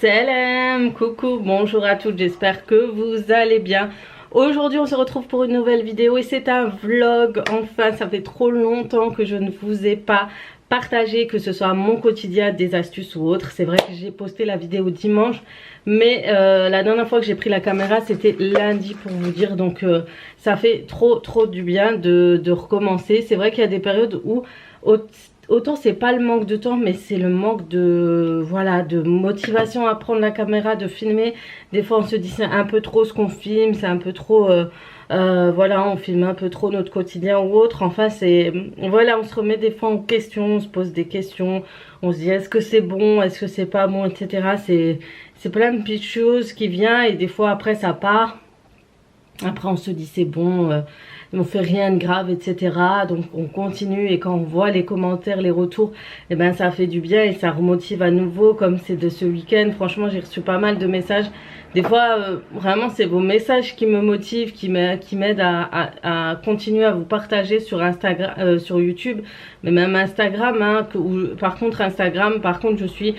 Salam, coucou, bonjour à toutes, j'espère que vous allez bien. Aujourd'hui on se retrouve pour une nouvelle vidéo et c'est un vlog. Enfin, ça fait trop longtemps que je ne vous ai pas partagé, que ce soit mon quotidien, des astuces ou autre. C'est vrai que j'ai posté la vidéo dimanche, mais la dernière fois que j'ai pris la caméra c'était lundi pour vous dire. Donc ça fait trop du bien de recommencer. C'est vrai qu'il y a des périodes où autant c'est pas le manque de temps, mais c'est le manque de, voilà, de motivation à prendre la caméra, de filmer. Des fois on se dit c'est un peu trop ce qu'on filme, c'est un peu trop voilà, on filme un peu trop notre quotidien ou autre. Enfin c'est, voilà, on se remet des fois en question, on se pose des questions, on se dit est-ce que c'est bon, est-ce que c'est pas bon, etc. C'est plein de petites choses qui viennent et des fois après ça part. Après on se dit c'est bon, on fait rien de grave, etc. Donc on continue et quand on voit les commentaires, les retours, et ben ça fait du bien et ça remotive à nouveau. Comme c'est de ce week-end, franchement j'ai reçu pas mal de messages. Des fois vraiment c'est vos messages qui me motivent, qui m'aident à continuer à vous partager sur Instagram, sur YouTube, mais même Instagram, hein, par contre Instagram, par contre je suis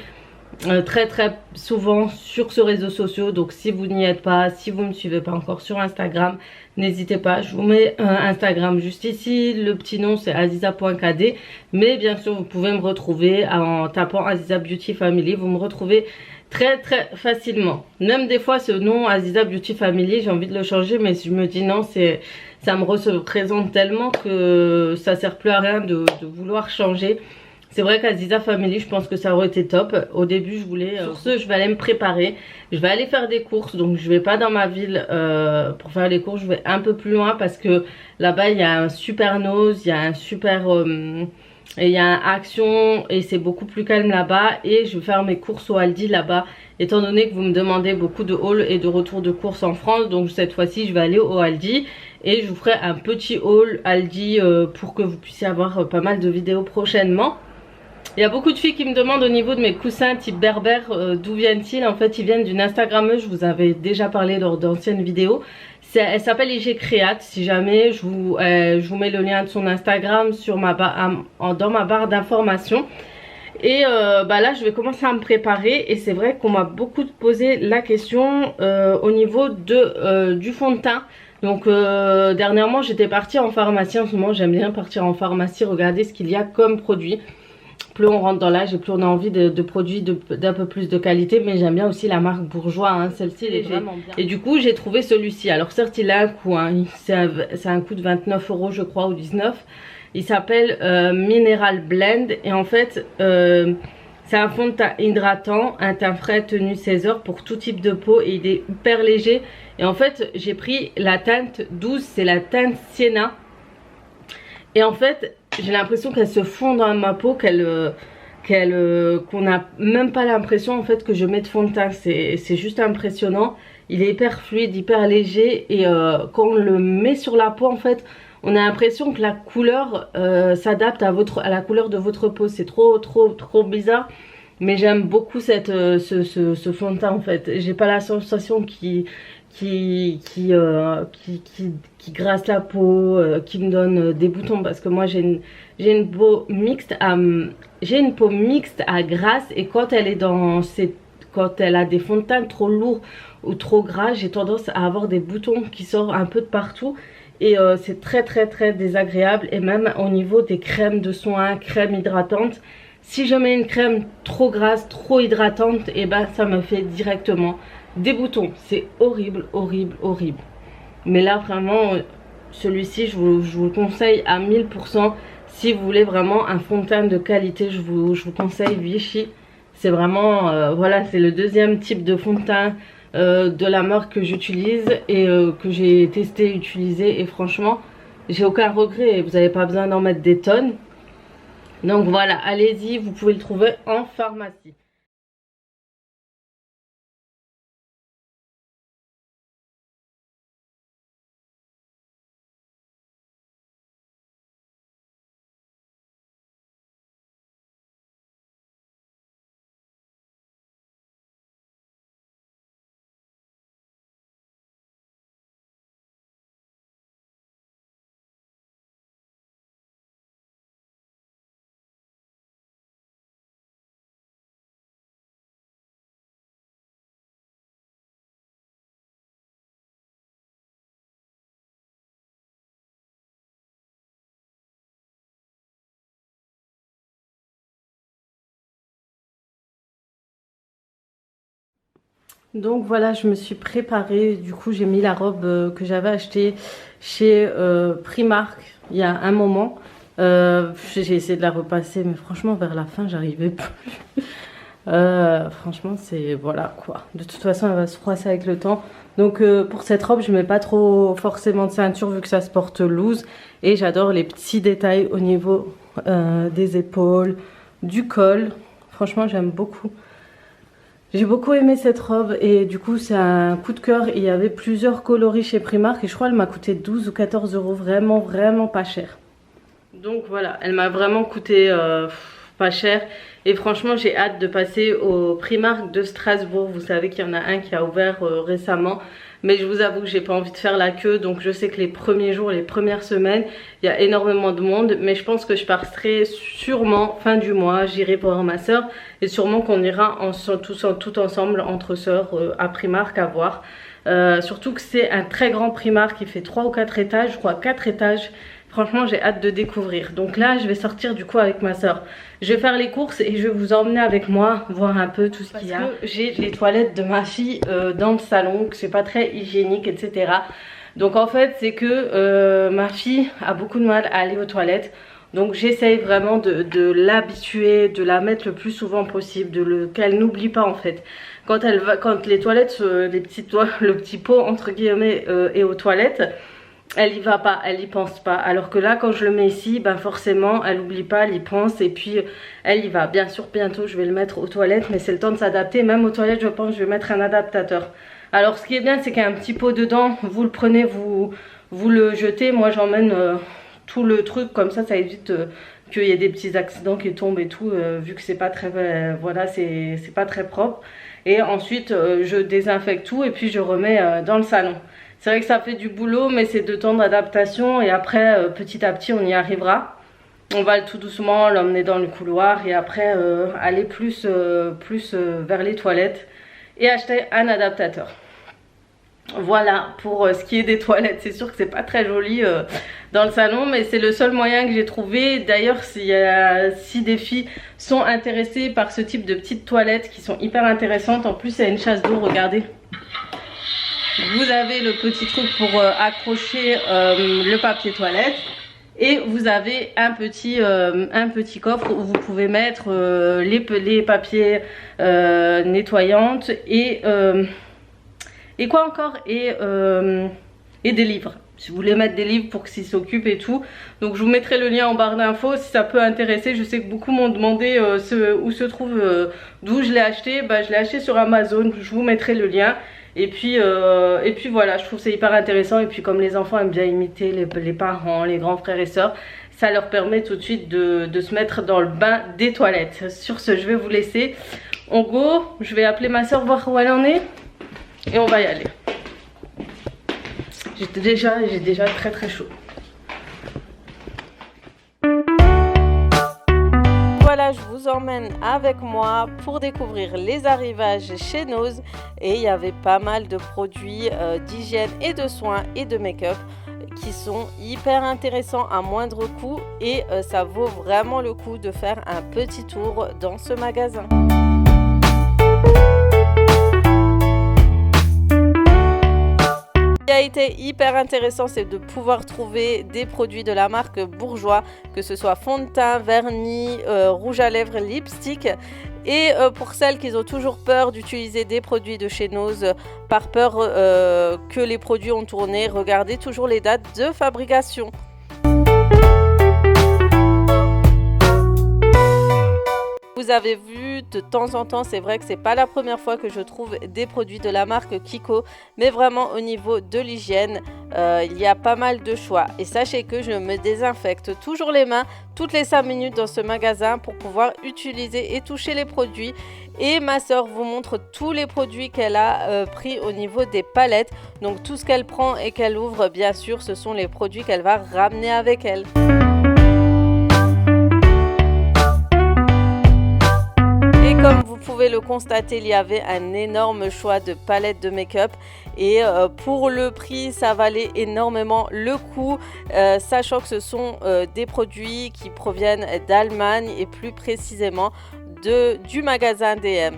très souvent sur ce réseau social. Donc si vous n'y êtes pas, si vous ne me suivez pas encore sur Instagram, n'hésitez pas, je vous mets Instagram juste ici. Le petit nom c'est aziza.kd, mais bien sûr vous pouvez me retrouver en tapant Aziza Beauty Family. Vous me retrouvez très facilement. Même des fois ce nom Aziza Beauty Family, j'ai envie de le changer, mais je me dis non, ça me représente tellement que ça sert plus à rien de vouloir changer. C'est vrai qu'Aziza Family, je pense que ça aurait été top. Au début, je voulais... sur ce, je vais aller me préparer. Je vais aller faire des courses. Donc, je vais pas dans ma ville pour faire les courses. Je vais un peu plus loin parce que là-bas, il y a un super Nose, il y a un super... et il y a un Action et c'est beaucoup plus calme là-bas. Et je vais faire mes courses au Aldi là-bas. Étant donné que vous me demandez beaucoup de haul et de retour de courses en France. Donc, cette fois-ci, je vais aller au Aldi. Et je vous ferai un petit haul Aldi pour que vous puissiez avoir pas mal de vidéos prochainement. Il y a beaucoup de filles qui me demandent au niveau de mes coussins type berbère, d'où viennent-ils. En fait, ils viennent d'une Instagrammeuse, je vous avais déjà parlé lors d'anciennes vidéos. Elle s'appelle IG Créate. Si jamais, je vous mets le lien de son Instagram sur dans ma barre d'informations. Et bah là, je vais commencer à me préparer. Et c'est vrai qu'on m'a beaucoup posé la question au niveau du fond de teint. Donc dernièrement, j'étais partie en pharmacie. En ce moment, j'aime bien partir en pharmacie, regarder ce qu'il y a comme produit. Plus on rentre dans l'âge et plus on a envie de produits d'un peu plus de qualité. Mais j'aime bien aussi la marque Bourjois, hein, celle-ci elle est vraiment bien. Et du coup j'ai trouvé celui-ci. Alors certes il a un coût, hein, c'est un coût de 29 € je crois, ou 19. Il s'appelle Mineral Blend. Et en fait c'est un fond de teint hydratant, un teint frais tenu 16 heures pour tout type de peau. Et il est hyper léger. Et en fait j'ai pris la teinte 12, c'est la teinte Sienna. Et en fait j'ai l'impression qu'elle se fond dans ma peau, qu'on n'a même pas l'impression en fait que je mets de fond de teint. C'est juste impressionnant. Il est hyper fluide, hyper léger. Et quand on le met sur la peau, en fait, on a l'impression que la couleur s'adapte à la couleur de votre peau. C'est trop bizarre. Mais j'aime beaucoup ce fond de teint en fait. J'ai pas la sensation qui grasse la peau, qui me donne des boutons, parce que moi j'ai une peau mixte à grasse. Et quand elle est quand elle a des fonds de teint trop lourds ou trop gras, j'ai tendance à avoir des boutons qui sortent un peu de partout. Et c'est très désagréable. Et même au niveau des crèmes de soins, crèmes hydratantes, si je mets une crème trop grasse, trop hydratante, et ben ça me fait directement des boutons. C'est horrible. Mais là vraiment celui-ci je vous le conseille à 1000%. Si vous voulez vraiment un fond de teint de qualité, je vous conseille Vichy. C'est vraiment voilà, c'est le deuxième type de fond de teint de la marque que j'utilise et que j'ai testé, utilisé, et franchement j'ai aucun regret. Vous n'avez pas besoin d'en mettre des tonnes. Donc voilà, allez-y, vous pouvez le trouver en pharmacie. Donc voilà, je me suis préparée. Du coup, j'ai mis la robe que j'avais achetée chez Primark il y a un moment. J'ai essayé de la repasser, mais franchement, vers la fin, j'arrivais plus. Franchement, c'est voilà quoi. De toute façon, elle va se froisser avec le temps. Donc pour cette robe, je mets pas trop forcément de ceinture vu que ça se porte loose. Et j'adore les petits détails au niveau des épaules, du col. Franchement, j'aime beaucoup. J'ai beaucoup aimé cette robe et du coup c'est un coup de cœur. Il y avait plusieurs coloris chez Primark et je crois qu'elle m'a coûté 12 ou 14 euros, vraiment pas cher. Donc voilà, elle m'a vraiment coûté pas cher et franchement j'ai hâte de passer au Primark de Strasbourg. Vous savez qu'il y en a un qui a ouvert récemment. Mais je vous avoue que j'ai pas envie de faire la queue, donc je sais que les premiers jours, les premières semaines, il y a énormément de monde. Mais je pense que je partirai sûrement fin du mois, j'irai voir ma soeur. Et sûrement qu'on ira tout ensemble entre sœurs à Primark à voir. Surtout que c'est un très grand Primark qui fait 3 ou 4 étages, je crois 4 étages. Franchement, j'ai hâte de découvrir. Donc là, je vais sortir du coup avec ma soeur. Je vais faire les courses et je vais vous emmener avec moi, voir un peu tout ce qu'il y a. J'ai les toilettes de ma fille dans le salon, que c'est pas très hygiénique, etc. Donc en fait, c'est que ma fille a beaucoup de mal à aller aux toilettes. Donc j'essaye vraiment de l'habituer, de la mettre le plus souvent possible, qu'elle n'oublie pas en fait. Quand les toilettes, le petit pot entre guillemets est aux toilettes, elle y va pas, elle y pense pas. Alors que là, quand je le mets ici, ben forcément, elle oublie pas, elle y pense et puis elle y va. Bien sûr, bientôt, je vais le mettre aux toilettes, mais c'est le temps de s'adapter. Même aux toilettes, je pense, je vais mettre un adaptateur. Alors, ce qui est bien, c'est qu'il y a un petit pot dedans. Vous le prenez, vous le jetez. Moi, j'emmène tout le truc comme ça évite qu'il y ait des petits accidents qui tombent et tout, vu que c'est pas très, voilà, c'est pas très propre. Et ensuite, je désinfecte tout et puis je remets dans le salon. C'est vrai que ça fait du boulot, mais c'est de temps d'adaptation et après, petit à petit, on y arrivera. On va tout doucement l'emmener dans le couloir et après aller plus vers les toilettes et acheter un adaptateur. Voilà pour ce qui est des toilettes. C'est sûr que c'est pas très joli dans le salon, mais c'est le seul moyen que j'ai trouvé. D'ailleurs, si des filles sont intéressées par ce type de petites toilettes qui sont hyper intéressantes, en plus il y a une chasse d'eau, regardez. Vous avez le petit truc pour accrocher le papier toilette et vous avez un petit coffre où vous pouvez mettre les papiers nettoyantes et quoi encore et des livres. Si vous voulez mettre des livres pour qu'ils s'occupent et tout. Donc je vous mettrai le lien en barre d'infos si ça peut intéresser. Je sais que beaucoup m'ont demandé où se trouve, d'où je l'ai acheté. Bah, je l'ai acheté sur Amazon, je vous mettrai le lien. Et puis voilà, je trouve c'est hyper intéressant. Et puis comme les enfants aiment bien imiter les parents, les grands frères et sœurs, ça leur permet tout de suite de se mettre dans le bain des toilettes. Sur ce, je vais vous laisser. On go, je vais appeler ma soeur voir où elle en est. Et on va y aller. J'ai déjà très chaud. Voilà, je vous emmène avec moi pour découvrir les arrivages chez Nose. Et il y avait pas mal de produits d'hygiène et de soins et de make-up qui sont hyper intéressants à moindre coût. Et ça vaut vraiment le coup de faire un petit tour dans ce magasin. Ce qui a été hyper intéressant, c'est de pouvoir trouver des produits de la marque Bourjois, que ce soit fond de teint, vernis, rouge à lèvres, lipstick. Et pour celles qui ont toujours peur d'utiliser des produits de chez Nose, par peur que les produits ont tourné, regardez toujours les dates de fabrication. Vous avez vu de temps en temps, c'est vrai que c'est pas la première fois que je trouve des produits de la marque Kiko, mais vraiment au niveau de l'hygiène, il y a pas mal de choix. Et sachez que je me désinfecte toujours les mains toutes les 5 minutes dans ce magasin pour pouvoir utiliser et toucher les produits. Et ma soeur vous montre tous les produits qu'elle a pris au niveau des palettes. Donc tout ce qu'elle prend et qu'elle ouvre, bien sûr, ce sont les produits qu'elle va ramener avec elle. Comme vous pouvez le constater, il y avait un énorme choix de palettes de make-up et pour le prix, ça valait énormément le coup, sachant que ce sont des produits qui proviennent d'Allemagne et plus précisément du magasin DM.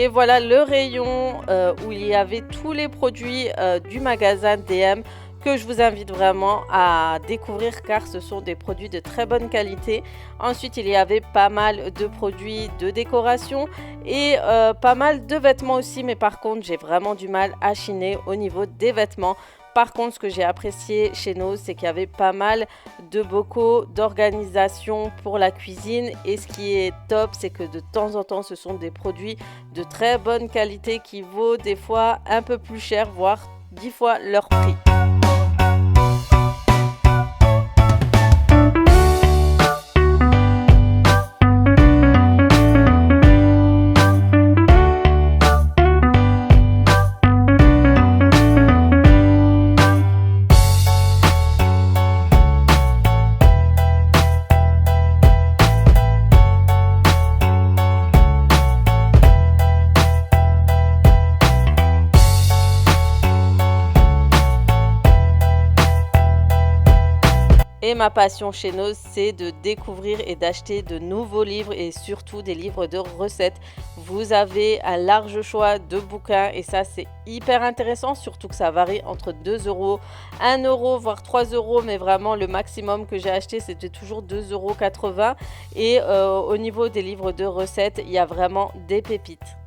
Et voilà le rayon où il y avait tous les produits du magasin DM que je vous invite vraiment à découvrir car ce sont des produits de très bonne qualité. Ensuite, il y avait pas mal de produits de décoration et pas mal de vêtements aussi, mais par contre, j'ai vraiment du mal à chiner au niveau des vêtements. Par contre, ce que j'ai apprécié chez nous, c'est qu'il y avait pas mal de bocaux d'organisation pour la cuisine. Et ce qui est top, c'est que de temps en temps, ce sont des produits de très bonne qualité qui vaut des fois un peu plus cher, voire 10 fois leur prix. Et ma passion chez nous, c'est de découvrir et d'acheter de nouveaux livres et surtout des livres de recettes. Vous avez un large choix de bouquins et ça c'est hyper intéressant, surtout que ça varie entre 2 €, 1 €, voire 3 €, mais vraiment le maximum que j'ai acheté c'était toujours 2,80 € et au niveau des livres de recettes, il y a vraiment des pépites.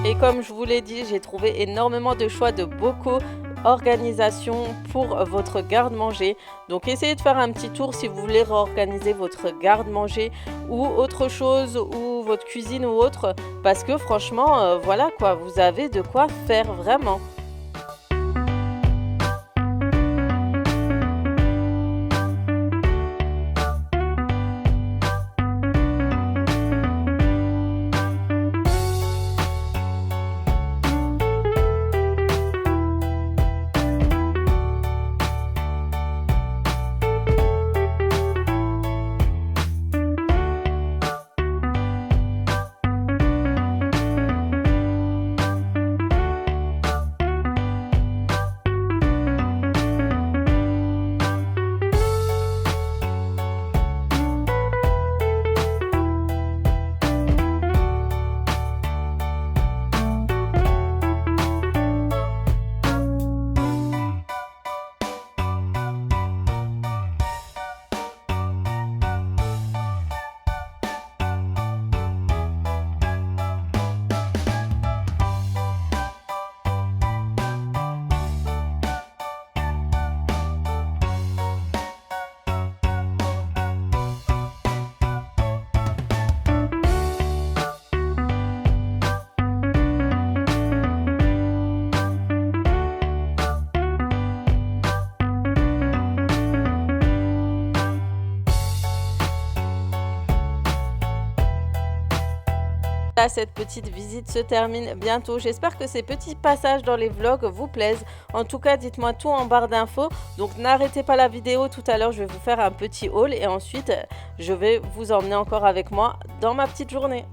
Et comme je vous l'ai dit, j'ai trouvé énormément de choix de bocaux, organisation pour votre garde-manger. Donc essayez de faire un petit tour si vous voulez réorganiser votre garde-manger ou autre chose, ou votre cuisine ou autre. Parce que franchement, voilà quoi, vous avez de quoi faire vraiment. Là, cette petite visite se termine bientôt. J'espère que ces petits passages dans les vlogs vous plaisent. En tout cas, dites-moi tout en barre d'infos. Donc n'arrêtez pas la vidéo. Tout à l'heure, je vais vous faire un petit haul et ensuite, je vais vous emmener encore avec moi dans ma petite journée.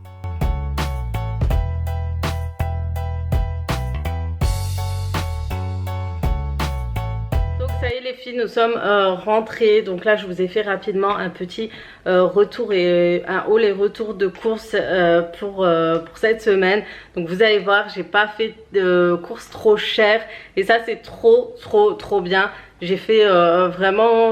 Ça y est les filles, nous sommes rentrées. Donc là je vous ai fait rapidement un petit retour et un haul et retour de courses pour cette semaine. Donc vous allez voir, j'ai pas fait de courses trop chères et ça c'est trop bien. j'ai fait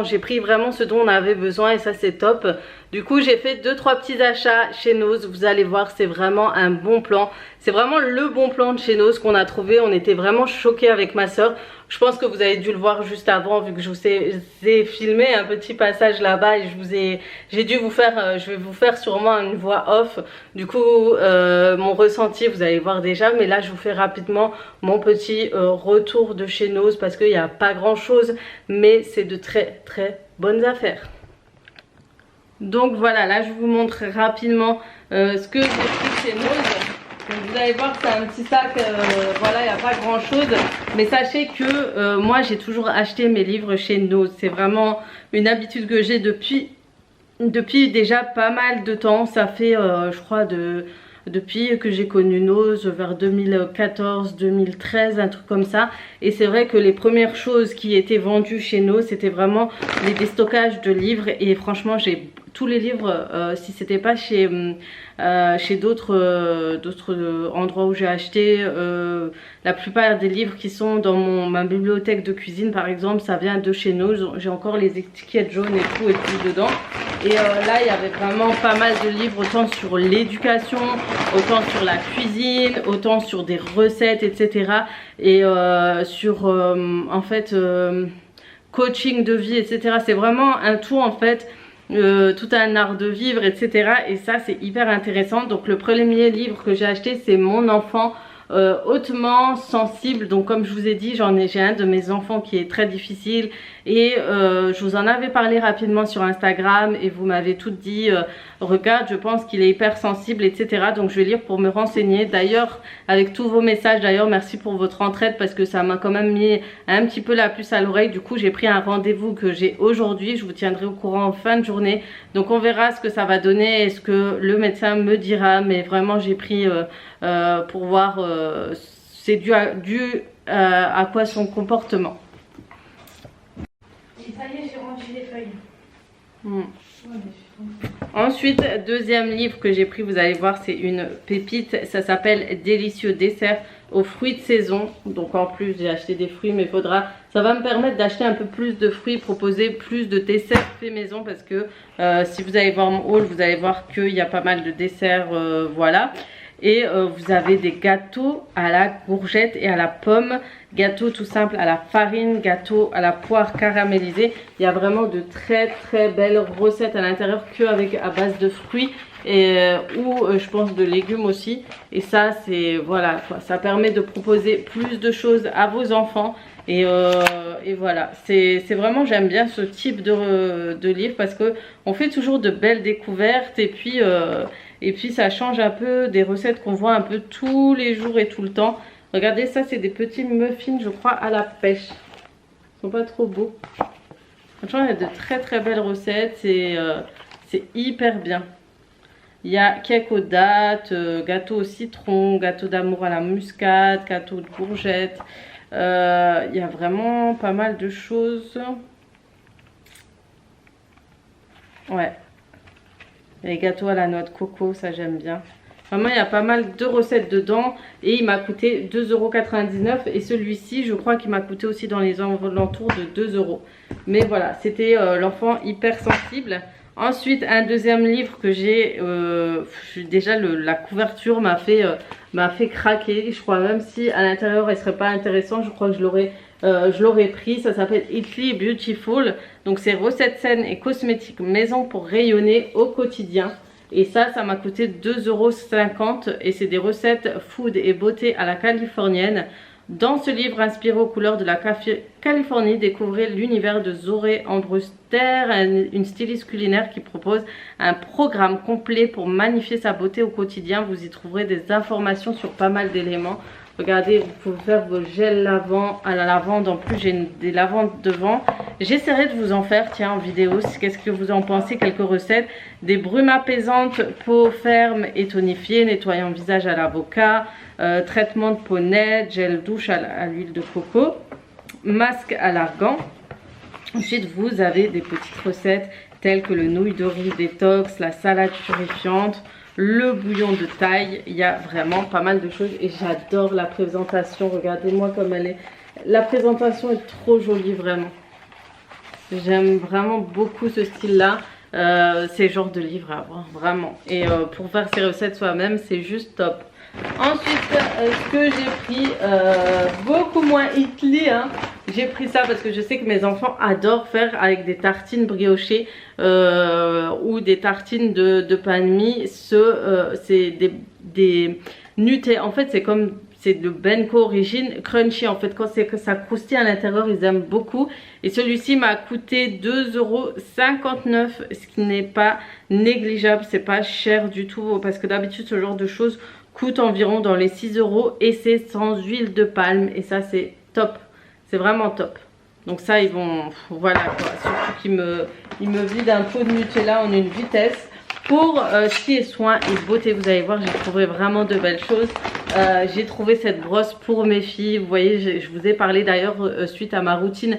j'ai pris vraiment ce dont on avait besoin et ça c'est top. Du coup j'ai fait 2-3 petits achats chez Nose, vous allez voir c'est vraiment un bon plan. C'est vraiment le bon plan de chez Nose qu'on a trouvé, on était vraiment choqués avec ma soeur. Je pense que vous avez dû le voir juste avant vu que je vous ai filmé un petit passage là-bas et j'ai dû vous faire, je vais vous faire sûrement une voix off. Du coup mon ressenti vous allez voir déjà, mais là je vous fais rapidement mon petit retour de chez Nose parce qu'il n'y a pas grand chose mais c'est de très bonnes affaires. Donc voilà, là je vous montre rapidement ce que j'ai pris chez Nose. Donc vous allez voir c'est un petit sac, voilà il n'y a pas grand chose. Mais sachez que moi j'ai toujours acheté mes livres chez Nose. C'est vraiment une habitude que j'ai depuis déjà pas mal de temps. Ça fait je crois depuis que j'ai connu Nose vers 2014-2013, un truc comme ça. Et c'est vrai que les premières choses qui étaient vendues chez Nose c'était vraiment les déstockages de livres. Et franchement j'ai tous les livres, si c'était pas chez d'autres endroits où j'ai acheté, la plupart des livres qui sont dans ma bibliothèque de cuisine par exemple, ça vient de chez nous. J'ai encore les étiquettes jaunes et tout dedans. Et là il y avait vraiment pas mal de livres, autant sur l'éducation, autant sur la cuisine, autant sur des recettes etc. Et sur en fait coaching de vie etc. C'est vraiment un tout en fait. Tout un art de vivre etc. Et ça c'est hyper intéressant. Donc le premier livre que j'ai acheté c'est Mon enfant hautement sensible. Donc comme je vous ai dit j'ai un de mes enfants qui est très difficile et je vous en avais parlé rapidement sur Instagram et vous m'avez toutes dit regarde je pense qu'il est hyper sensible etc. Donc je vais lire pour me renseigner. D'ailleurs avec tous vos messages, d'ailleurs merci pour votre entraide parce que ça m'a quand même mis un petit peu la puce à l'oreille. Du coup j'ai pris un rendez-vous que j'ai aujourd'hui, je vous tiendrai au courant en fin de journée. Donc on verra ce que ça va donner et ce que le médecin me dira. Mais vraiment j'ai pris pour voir c'est dû à quoi son comportement. Et ça y est, j'ai rangé les feuilles. Ensuite, deuxième livre que j'ai pris, vous allez voir, c'est une pépite. Ça s'appelle Délicieux dessert aux fruits de saison. Donc en plus, j'ai acheté des fruits, mais ça va me permettre d'acheter un peu plus de fruits, proposer plus de desserts faits maison. Parce que si vous allez voir mon haul, vous allez voir qu'il y a pas mal de desserts, voilà. Et vous avez des gâteaux à la courgette et à la pomme, gâteau tout simple à la farine, gâteau à la poire caramélisée. Il y a vraiment de très belles recettes à l'intérieur à base de fruits et ou je pense de légumes aussi. Et ça c'est voilà quoi, ça permet de proposer plus de choses à vos enfants. Et voilà, c'est vraiment, j'aime bien ce type de livre parce que on fait toujours de belles découvertes et puis ça change un peu des recettes qu'on voit un peu tous les jours et tout le temps. Regardez ça, c'est des petits muffins je crois à la pêche. Ils sont pas trop beaux. Franchement il y a de très belles recettes, c'est hyper bien. Il y a cake aux dattes, gâteau au citron, gâteau d'amour à la muscade, gâteau de courgettes. Il y a vraiment pas mal de choses. Ouais. Les gâteaux à la noix de coco, ça j'aime bien. Vraiment il y a pas mal de recettes dedans. Et il m'a coûté 2,99 €. Et celui-ci je crois qu'il m'a coûté aussi dans les alentours de 2 €. Mais voilà, c'était l'enfant hyper sensible. Ensuite un deuxième livre que j'ai, déjà la couverture m'a fait craquer. Je crois même si à l'intérieur elle serait pas intéressante, je crois que je l'aurais pris. Ça s'appelle Italy Beautiful. Donc c'est recettes saines et cosmétiques maison pour rayonner au quotidien. Et ça m'a coûté 2,50 € et c'est des recettes food et beauté à la californienne. Dans ce livre inspiré aux couleurs de la Californie, découvrez l'univers de Zoé Ambruster, une styliste culinaire qui propose un programme complet pour magnifier sa beauté au quotidien. Vous y trouverez des informations sur pas mal d'éléments. Regardez, vous pouvez faire vos gels lavants à la lavande. En plus, j'ai des lavandes devant. J'essaierai de vous en faire, tiens, en vidéo. Qu'est-ce que vous en pensez? Quelques recettes. Des brumes apaisantes, peau ferme et tonifiée, nettoyant visage à l'avocat, traitement de peau nette, gel douche à l'huile de coco, masque à l'argan. Ensuite, vous avez des petites recettes telles que le nouille de riz détox, la salade purifiante, le bouillon de taille. Il y a vraiment pas mal de choses et j'adore la présentation. Regardez-moi comme elle est. La présentation est trop jolie vraiment. J'aime vraiment beaucoup ce style là. C'est le genre de livre à avoir, vraiment. Et pour faire ses recettes soi-même, c'est juste top. Ensuite, ce que j'ai pris, beaucoup moins Italy, hein. J'ai pris ça parce que je sais que mes enfants adorent faire avec des tartines briochées ou des tartines de pain de mie. C'est des Nutella. En fait, c'est de Benko origine crunchy. En fait, quand c'est que ça croustille à l'intérieur, ils aiment beaucoup. Et celui-ci m'a coûté 2,59 €, ce qui n'est pas négligeable. C'est pas cher du tout parce que d'habitude, ce genre de choses coûte environ dans les 6 € et c'est sans huile de palme. Et ça, c'est top. C'est vraiment top. Donc ça, ils vont... Voilà quoi. Surtout qu'ils me vident un pot de Nutella en une vitesse. Pour ce qui est soins et beauté, vous allez voir, j'ai trouvé vraiment de belles choses. J'ai trouvé cette brosse pour mes filles. Vous voyez, je vous ai parlé d'ailleurs suite à ma routine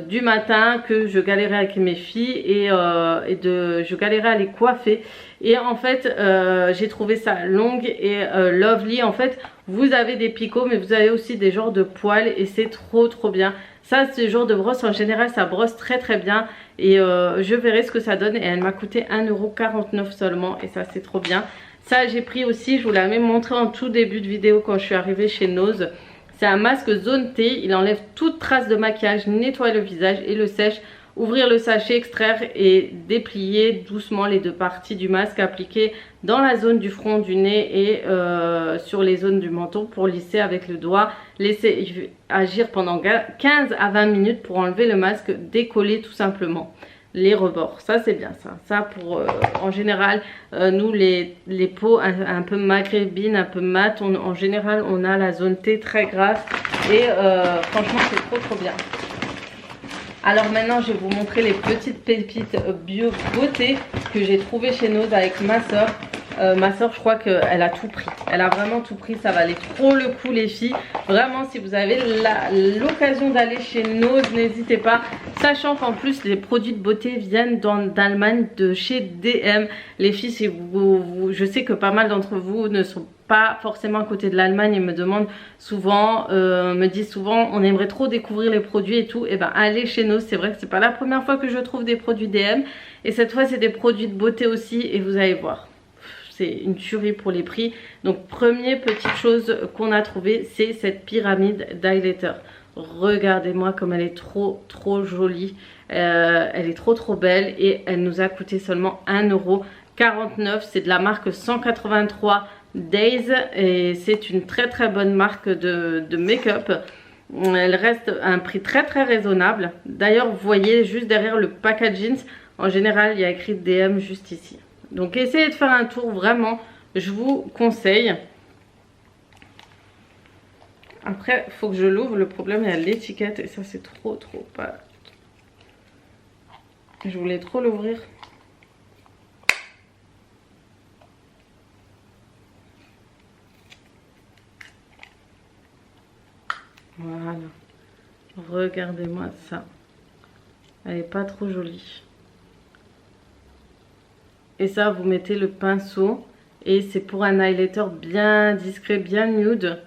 du matin que je galérais avec mes filles et je galérais à les coiffer. Et en fait, j'ai trouvé ça longue et lovely. En fait, vous avez des picots, mais vous avez aussi des genres de poils et c'est trop bien. Ça, ce genre de brosse, en général, ça brosse très bien. Et je verrai ce que ça donne. Et elle m'a coûté 1,49 € seulement. Et ça, c'est trop bien. Ça, j'ai pris aussi, je vous l'avais montré en tout début de vidéo quand je suis arrivée chez Nose. C'est un masque zone T. Il enlève toute trace de maquillage, nettoie le visage et le sèche. Ouvrir le sachet, extraire et déplier doucement les deux parties du masque, appliquer dans la zone du front, du nez et sur les zones du menton pour lisser avec le doigt. Laisser agir pendant 15 à 20 minutes pour enlever le masque, décoller tout simplement les rebords. Ça c'est bien ça. Ça pour en général nous les peaux un peu maghrébines, un peu mat, en général on a la zone T très grasse et franchement c'est trop bien. Alors maintenant je vais vous montrer les petites pépites bio beauté que j'ai trouvées chez Nose avec ma soeur. Ma soeur, je crois qu'elle a tout pris. Elle a vraiment tout pris. Ça valait trop le coup les filles. Vraiment, si vous avez l'occasion d'aller chez Nose, n'hésitez pas. Sachant qu'en plus les produits de beauté viennent d'Allemagne, de chez DM. Les filles, si je sais que pas mal d'entre vous ne sont pas forcément à côté de l'Allemagne et me demandent souvent, me disent souvent on aimerait trop découvrir les produits et tout. Et ben allez chez Nose. C'est vrai que c'est pas la première fois que je trouve des produits DM. Et cette fois c'est des produits de beauté aussi et vous allez voir. C'est une tuerie pour les prix. Donc première petite chose qu'on a trouvé, c'est cette pyramide d'highlighter. Regardez-moi comme elle est trop jolie. Elle est trop belle et elle nous a coûté seulement 1,49 €. C'est de la marque 183 Days et c'est une très bonne marque de make-up. Elle reste à un prix très raisonnable. D'ailleurs, vous voyez juste derrière le packaging, en général, il y a écrit DM juste ici. Donc essayez de faire un tour, vraiment, je vous conseille. Après, il faut que je l'ouvre, le problème il y a l'étiquette et ça c'est trop pas... Je voulais trop l'ouvrir. Voilà. Regardez-moi ça. Elle est pas trop jolie. Et ça, vous mettez le pinceau. Et c'est pour un highlighter bien discret, bien nude.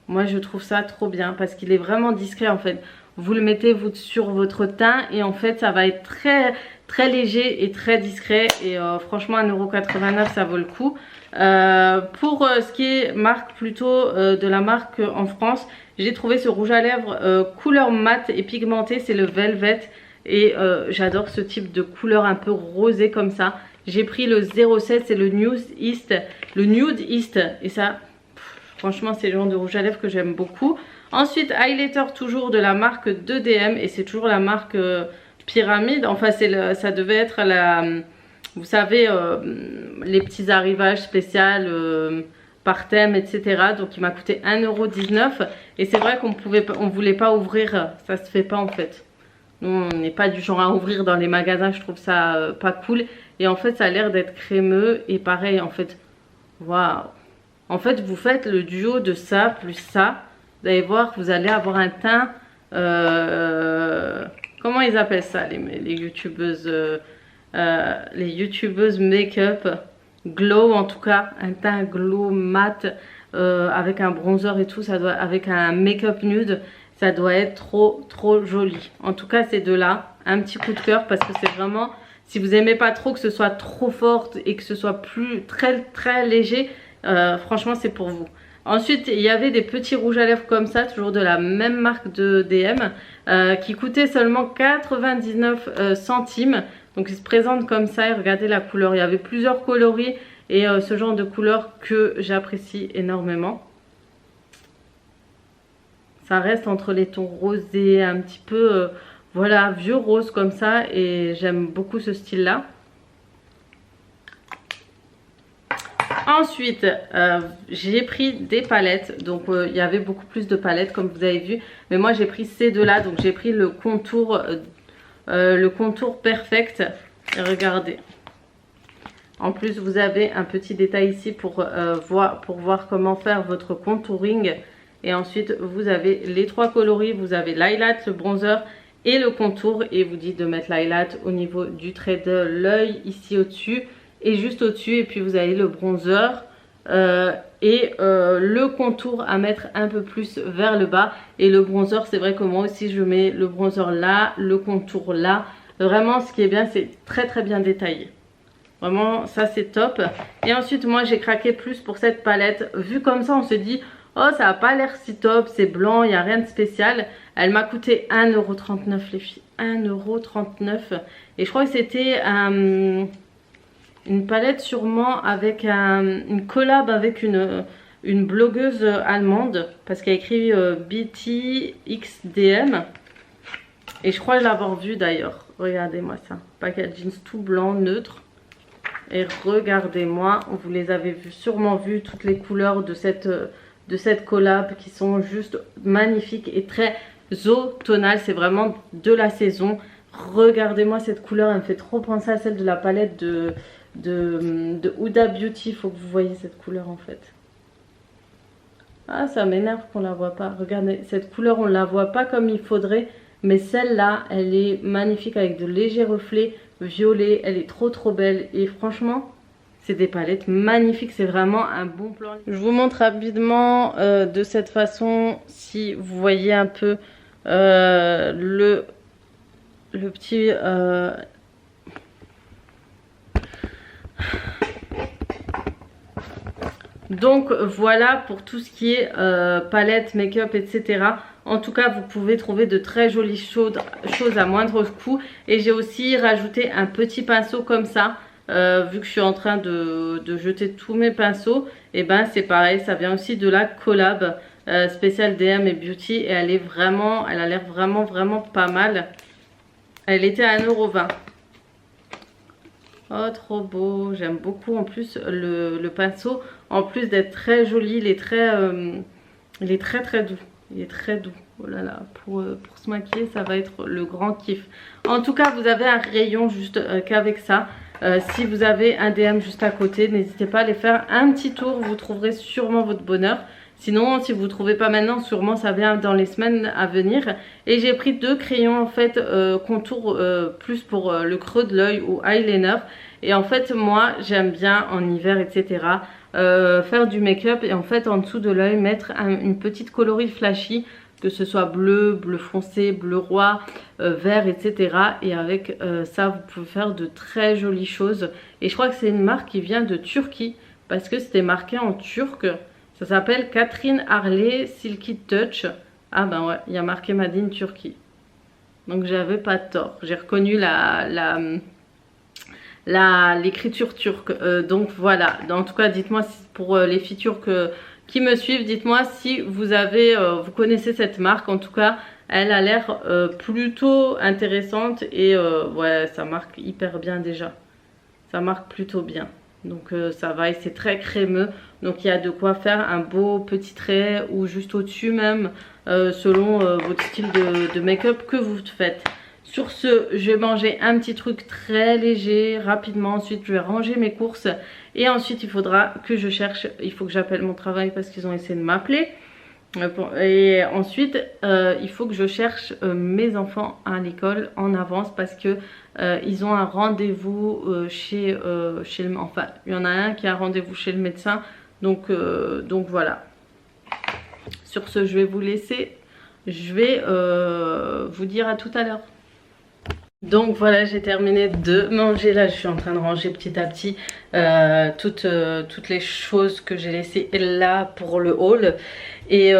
Moi, je trouve ça trop bien. Parce qu'il est vraiment discret, en fait. Vous le mettez sur votre teint. Et en fait, ça va être très léger et très discret. Et franchement, 1,89 €, ça vaut le coup. Pour ce qui est marque plutôt de la marque en France, j'ai trouvé ce rouge à lèvres couleur mat et pigmenté. C'est le Velvet. Et j'adore ce type de couleur un peu rosé comme ça. J'ai pris le 07, c'est le Nude East. Et ça, franchement, c'est le genre de rouge à lèvres que j'aime beaucoup. Ensuite, highlighter toujours de la marque 2DM. Et c'est toujours la marque Pyramide. Enfin, ça devait être la... Vous savez, les petits arrivages spéciaux par thème, etc. Donc, il m'a coûté 1,19 €. Et c'est vrai qu'on voulait pas ouvrir. Ça se fait pas, en fait. Nous, on n'est pas du genre à ouvrir dans les magasins. Je trouve ça pas cool. Et en fait, ça a l'air d'être crémeux. Et pareil, en fait, waouh. En fait, vous faites le duo de ça plus ça. Vous allez voir que vous allez avoir un teint... comment ils appellent ça, les youtubeuses make-up glow, en tout cas. Un teint glow mat avec un bronzer et tout. Ça doit, avec un make-up nude. ça doit être trop joli. En tout cas, ces deux-là, un petit coup de cœur parce que c'est vraiment, si vous aimez pas trop que ce soit trop forte et que ce soit plus très léger, franchement, c'est pour vous. Ensuite, il y avait des petits rouges à lèvres comme ça, toujours de la même marque de DM, qui coûtaient seulement 99 centimes. Donc, ils se présentent comme ça et regardez la couleur. Il y avait plusieurs coloris et ce genre de couleur que j'apprécie énormément. Ça reste entre les tons rosés, un petit peu, voilà, vieux rose comme ça. Et j'aime beaucoup ce style-là. Ensuite, j'ai pris des palettes. Donc, il y avait beaucoup plus de palettes comme vous avez vu. Mais moi, j'ai pris ces deux-là. Donc, j'ai pris le contour Perfect. Et regardez. En plus, vous avez un petit détail ici pour voir comment faire votre contouring. Et ensuite, vous avez les trois coloris. Vous avez l'highlight, le bronzer et le contour. Et vous dites de mettre l'highlight au niveau du trait de l'œil, ici au-dessus. Et juste au-dessus. Et puis, vous avez le bronzer le contour à mettre un peu plus vers le bas. Et le bronzer, c'est vrai que moi aussi, je mets le bronzer là, le contour là. Vraiment, ce qui est bien, c'est très bien détaillé. Vraiment, ça c'est top. Et ensuite, moi j'ai craqué plus pour cette palette. Vu comme ça, on se dit, oh ça n'a pas l'air si top, c'est blanc, il n'y a rien de spécial. Elle m'a coûté 1,39 € les filles. 1,39 €. Et je crois que c'était une palette sûrement avec une collab avec une blogueuse allemande. Parce qu'elle a écrit BTXDM. Et je crois l'avoir vu d'ailleurs. Regardez-moi ça. Packaging tout blanc, neutre. Et regardez-moi, vous les avez sûrement vu toutes les couleurs de cette collab qui sont juste magnifiques et très automnales. C'est vraiment de la saison. Regardez-moi cette couleur, elle me fait trop penser à celle de la palette de Huda Beauty. Il faut que vous voyez cette couleur en fait. Ah, ça m'énerve qu'on la voit pas. Regardez, cette couleur, on la voit pas comme il faudrait. Mais celle-là, elle est magnifique avec de légers reflets violets. Elle est trop belle. Et franchement, c'est des palettes magnifiques. C'est vraiment un bon plan. Je vous montre rapidement de cette façon. Si vous voyez un peu le petit... Donc voilà pour tout ce qui est palette, make-up, etc. En tout cas, vous pouvez trouver de très jolies choses à moindre coût. Et j'ai aussi rajouté un petit pinceau comme ça. Vu que je suis en train de jeter tous mes pinceaux. Et ben c'est pareil, ça vient aussi de la collab spéciale DM et Beauty. Et elle a l'air vraiment pas mal. Elle était à 1,20 €. Oh, trop beau. J'aime beaucoup en plus le pinceau. En plus d'être très joli, il est très doux. Il est très doux. Oh là là, pour se maquiller, ça va être le grand kiff. En tout cas, vous avez un rayon juste qu'avec ça. Si vous avez un DM juste à côté, n'hésitez pas à aller faire un petit tour. Vous trouverez sûrement votre bonheur. Sinon, si vous ne trouvez pas maintenant, sûrement ça vient dans les semaines à venir. Et j'ai pris deux crayons en fait contour plus pour le creux de l'œil ou eyeliner. Et en fait, moi, j'aime bien en hiver, etc. Faire du make-up et en fait en dessous de l'œil mettre une petite coloris flashy. Que ce soit bleu, bleu foncé, bleu roi, vert, etc. Et avec ça, vous pouvez faire de très jolies choses. Et je crois que c'est une marque qui vient de Turquie. Parce que c'était marqué en turc. Ça s'appelle Catherine Harley Silky Touch. Ah ben ouais, il y a marqué Made in Turquie. Donc j'avais pas tort. J'ai reconnu l'écriture turque. Donc voilà. En tout cas, dites-moi pour les filles turques qui me suivent, dites-moi si vous connaissez cette marque. En tout cas, elle a l'air plutôt intéressante et ouais, ça marque hyper bien déjà. Ça marque plutôt bien. Donc ça va et c'est très crémeux. Donc il y a de quoi faire un beau petit trait ou juste au-dessus même selon votre style de make-up que vous faites. Sur ce, je vais manger un petit truc très léger rapidement. Ensuite, je vais ranger mes courses. Et ensuite, il faudra que je cherche. Il faut que j'appelle mon travail parce qu'ils ont essayé de m'appeler. Et ensuite, il faut que je cherche mes enfants à l'école en avance parce que ils ont un rendez-vous chez le... Enfin, il y en a un qui a un rendez-vous chez le médecin. Donc voilà. Sur ce, je vais vous laisser. je vais vous dire à tout à l'heure. Donc voilà, j'ai terminé de manger. Là je suis en train de ranger petit à petit toutes les choses que j'ai laissées là pour le haul. Et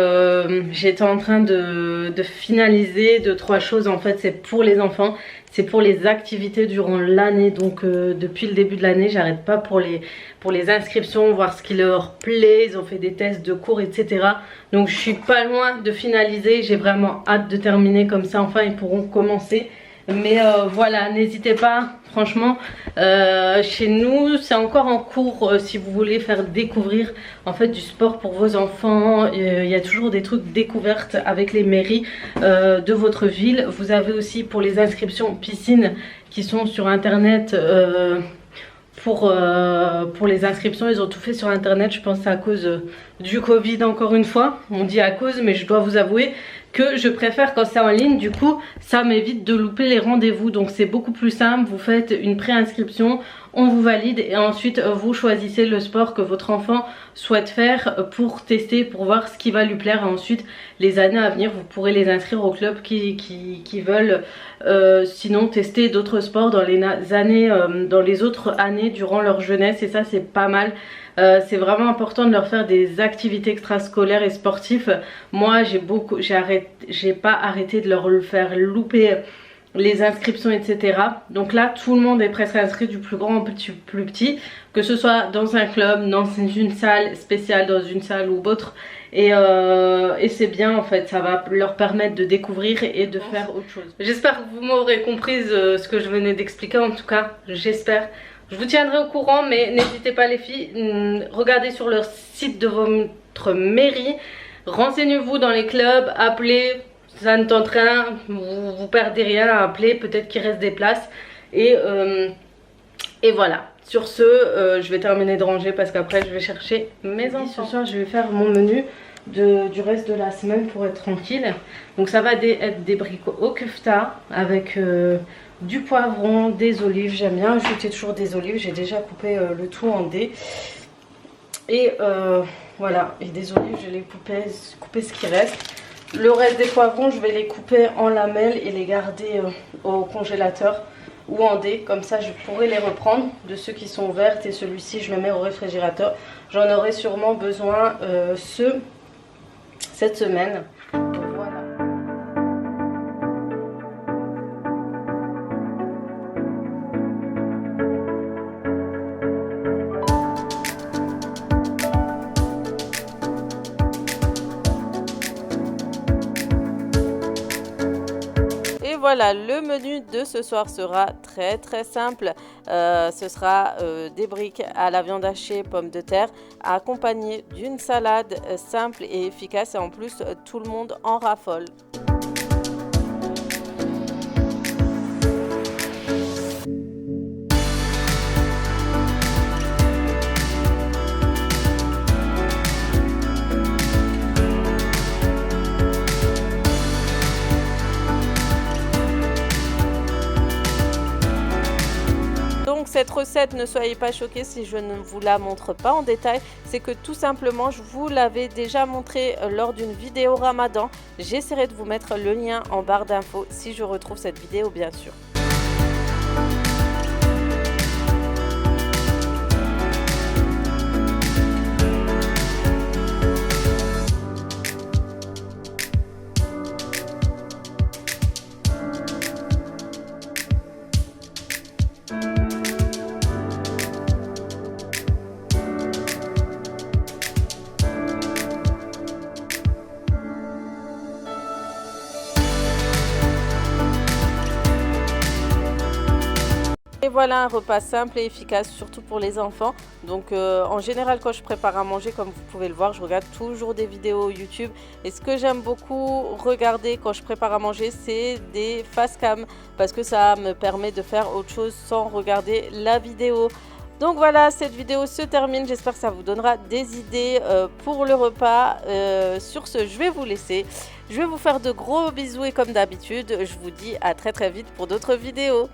j'étais en train de finaliser 2-3 choses. En fait c'est pour les enfants, c'est pour les activités durant l'année. Donc depuis le début de l'année j'arrête pas pour les inscriptions, voir ce qui leur plaît. Ils ont fait des tests de cours, etc. Donc je suis pas loin de finaliser. J'ai vraiment hâte de terminer, comme ça enfin ils pourront commencer. Mais voilà, n'hésitez pas, franchement, chez nous c'est encore en cours. Si vous voulez faire découvrir en fait du sport pour vos enfants, il y a toujours des trucs découvertes avec les mairies de votre ville. Vous avez aussi pour les inscriptions piscine qui sont sur internet. Pour les inscriptions, ils ont tout fait sur internet. Je pense que c'est à cause du Covid, encore une fois. On dit à cause, mais je dois vous avouer que je préfère quand c'est en ligne. Du coup ça m'évite de louper les rendez-vous, donc c'est beaucoup plus simple. Vous faites une préinscription, on vous valide et ensuite vous choisissez le sport que votre enfant souhaite faire pour tester, pour voir ce qui va lui plaire. Et ensuite les années à venir vous pourrez les inscrire au club qui veulent sinon tester d'autres sports dans les années dans les autres années durant leur jeunesse. Et ça c'est pas mal. C'est vraiment important de leur faire des activités extrascolaires et sportives. Moi j'ai pas arrêté de leur faire louper les inscriptions, etc. Donc là tout le monde est presque inscrit, du plus grand au plus petit, que ce soit dans un club, dans une salle spéciale, dans une salle ou autre. Et c'est bien en fait, ça va leur permettre de découvrir et de faire autre chose. J'espère que vous m'aurez comprise ce que je venais d'expliquer. En tout cas j'espère. Je vous tiendrai au courant, mais n'hésitez pas les filles, regardez sur le site de votre mairie, renseignez-vous dans les clubs, appelez, ça ne tente rien, vous perdez rien à appeler, peut-être qu'il reste des places. Et voilà, sur ce, je vais terminer de ranger parce qu'après je vais chercher mes enfants. Ce soir je vais faire mon menu du reste de la semaine pour être tranquille. Donc ça va être des bricots au kefta avec du poivron, des olives. J'aime bien ajouter toujours des olives. J'ai déjà coupé le tout en dés. Et voilà, et des olives, je vais couper ce qui reste. Le reste des poivrons, je vais les couper en lamelles et les garder au congélateur ou en dés. Comme ça, je pourrai les reprendre de ceux qui sont verts. Et celui-ci, je le mets au réfrigérateur. J'en aurai sûrement besoin cette semaine. Voilà. Et voilà, le menu de ce soir sera très simple. Ce sera des briques à la viande hachée, pommes de terre, accompagné d'une salade simple et efficace. Et en plus, tout le monde en raffole. Donc cette recette, ne soyez pas choqués si je ne vous la montre pas en détail, c'est que tout simplement je vous l'avais déjà montré lors d'une vidéo Ramadan. J'essaierai de vous mettre le lien en barre d'infos si je retrouve cette vidéo bien sûr. Et voilà un repas simple et efficace, surtout pour les enfants. Donc en général quand je prépare à manger, comme vous pouvez le voir, je regarde toujours des vidéos YouTube. Et ce que j'aime beaucoup regarder quand je prépare à manger, c'est des face cam. Parce que ça me permet de faire autre chose sans regarder la vidéo. Donc voilà, cette vidéo se termine. J'espère que ça vous donnera des idées pour le repas. Sur ce, je vais vous laisser. Je vais vous faire de gros bisous et comme d'habitude, je vous dis à très vite pour d'autres vidéos.